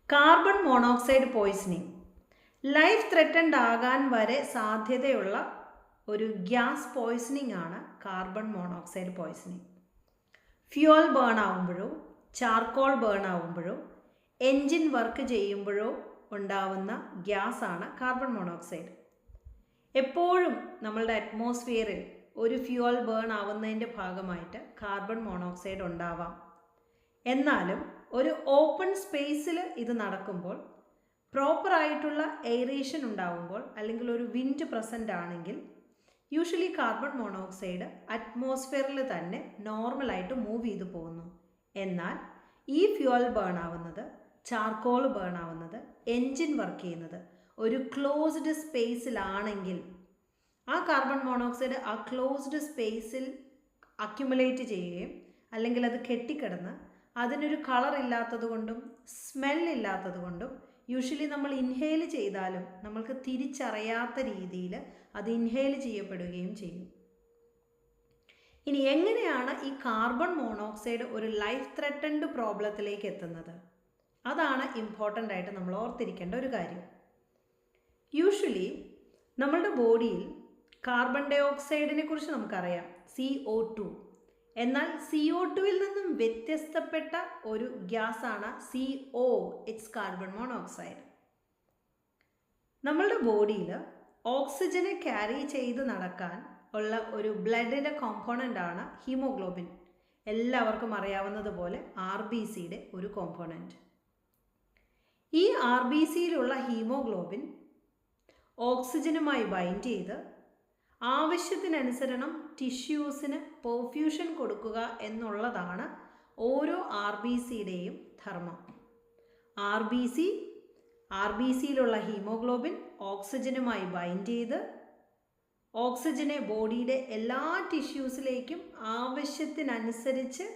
Carbon monoxide poisoning life threatened ആകാൻ വരെ സാധ്യതയുള്ള ഒരു ഗ്യാസ് പോയ്സണിങ് ആണ് carbon monoxide poisoning. Fuel burn ആവുമ്പോഴോ ചാർക്കോൾ ബേൺ ആവുമ്പോഴോ എൻജിൻ വർക്ക് ചെയ്യുമ്പോഴോ ഉണ്ടാവുന്ന ഗ്യാസാണ് കാർബൺ മോണോക്സൈഡ്. എപ്പോഴും നമ്മളുടെ അറ്റ്മോസ്ഫിയറിൽ ഒരു ഫ്യൂവൽ ബേൺ ആവുന്നതിൻ്റെ ഭാഗമായിട്ട് കാർബൺ മോണോക്സൈഡ് ഉണ്ടാവാം. എന്നാലും ഒരു ഓപ്പൺ സ്പേസിൽ ഇത് നടക്കുമ്പോൾ, പ്രോപ്പറായിട്ടുള്ള എയറേഷൻ ഉണ്ടാവുമ്പോൾ, അല്ലെങ്കിൽ ഒരു വിൻഡ് പ്രസൻ്റ് ആണെങ്കിൽ യൂഷ്വലി കാർബൺ മോണോക്സൈഡ് അറ്റ്മോസ്ഫിയറിൽ തന്നെ നോർമലായിട്ട് മൂവ് ചെയ്തു പോകുന്നു. എന്നാൽ ഈ ഫ്യൂവൽ ബേൺ ആവുന്നത്, ചാർക്കോൾ ബേൺ ആവുന്നത്, എൻജിൻ വർക്ക് ചെയ്യുന്നത് ഒരു ക്ലോസ്ഡ് സ്പേസിലാണെങ്കിൽ ആ കാർബൺ മോണോക്സൈഡ് ആ ക്ലോസ്ഡ് സ്പേസിൽ അക്യുമുലേറ്റ് ചെയ്യുകയും അല്ലെങ്കിൽ അത് കെട്ടിക്കിടന്ന് അതിനൊരു കളർ ഇല്ലാത്തത് കൊണ്ടും സ്മെല്ലില്ലാത്തത് കൊണ്ടും യൂഷ്വലി നമ്മൾ ഇൻഹെയിൽ ചെയ്താലും നമ്മൾക്ക് തിരിച്ചറിയാത്ത രീതിയിൽ അത് ഇൻഹെയിൽ ചെയ്യപ്പെടുകയും ചെയ്യും. ഇനി എങ്ങനെയാണ് ഈ കാർബൺ മോണോക്സൈഡ് ഒരു ലൈഫ് ത്രെറ്റൻഡ് പ്രോബ്ലത്തിലേക്ക് എത്തുന്നത്? അതാണ് ഇമ്പോർട്ടൻ്റ് ആയിട്ട് നമ്മൾ ഓർത്തിരിക്കേണ്ട ഒരു കാര്യം. യൂഷ്വലി നമ്മളുടെ ബോഡിയിൽ കാർബൺ ഡൈ ഓക്സൈഡിനെ കുറിച്ച് നമുക്കറിയാം, CO2. എന്നാൽ CO2വിൽ നിന്നും വ്യത്യസ്തപ്പെട്ട ഒരു ഗ്യാസാണ് CO, ഇറ്റ്സ് കാർബൺ മോണോക്സൈഡ്. നമ്മളുടെ ബോഡിയിൽ ഓക്സിജനെ ക്യാരി ചെയ്ത് നടക്കാൻ ഉള്ള ഒരു ബ്ലഡിൻ്റെ കോമ്പോണൻ്റ് ആണ് ഹീമോഗ്ലോബിൻ. എല്ലാവർക്കും അറിയാവുന്നതുപോലെ RBCയുടെ ഒരു കോമ്പോണൻറ്റ്. ഈ RBCയിലുള്ള ഹീമോഗ്ലോബിൻ ഓക്സിജനുമായി ബൈൻഡ് ചെയ്ത് ആവശ്യത്തിനനുസരണം ടിഷ്യൂസിന് പെർഫ്യൂഷൻ കൊടുക്കുക എന്നുള്ളതാണ് ഓരോ RBCയുടെയും ധർമ്മം. RBCയിലുള്ള ഹീമോഗ്ലോബിൻ ഓക്സിജനുമായി ബൈൻഡ് ചെയ്ത് ഓക്സിജനെ ബോഡിയുടെ എല്ലാ ടിഷ്യൂസിലേക്കും ആവശ്യത്തിനനുസരിച്ച്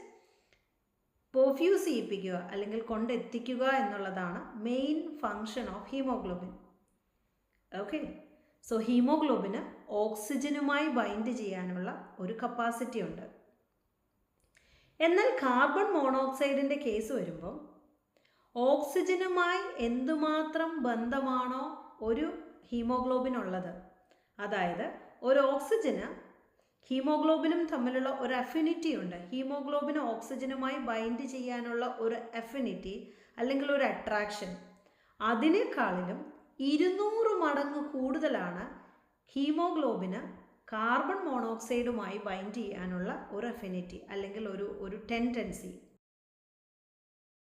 പെർഫ്യൂസ് ചെയ്യിപ്പിക്കുക അല്ലെങ്കിൽ കൊണ്ടെത്തിക്കുക എന്നുള്ളതാണ് main function of haemoglobin. Okay, so ഹീമോഗ്ലോബിന് ഓക്സിജനുമായി ബൈൻഡ് ചെയ്യാനുള്ള ഒരു കപ്പാസിറ്റി ഉണ്ട്. എന്നാൽ കാർബൺ മോണോക്സൈഡിൻ്റെ കേസ് വരുമ്പോൾ ഓക്സിജനുമായി എന്തുമാത്രം ബന്ധമാണോ ഒരു ഹീമോഗ്ലോബിനുള്ളത്, അതായത് ഒരു ഓക്സിജന് ഹീമോഗ്ലോബിനും തമ്മിലുള്ള ഒരു അഫിനിറ്റി ഉണ്ട്. ഹീമോഗ്ലോബിന് ഓക്സിജനുമായി ബൈൻഡ് ചെയ്യാനുള്ള ഒരു അഫിനിറ്റി അല്ലെങ്കിൽ ഒരു അട്രാക്ഷൻ, അതിനേക്കാളിലും 200 മടങ്ങ് കൂടുതലാണ് ഹീമോഗ്ലോബിന് കാർബൺ മോണോക്സൈഡുമായി ബൈൻഡ് ചെയ്യാനുള്ള ഒരു അഫിനിറ്റി അല്ലെങ്കിൽ ഒരു ടെൻഡൻസി.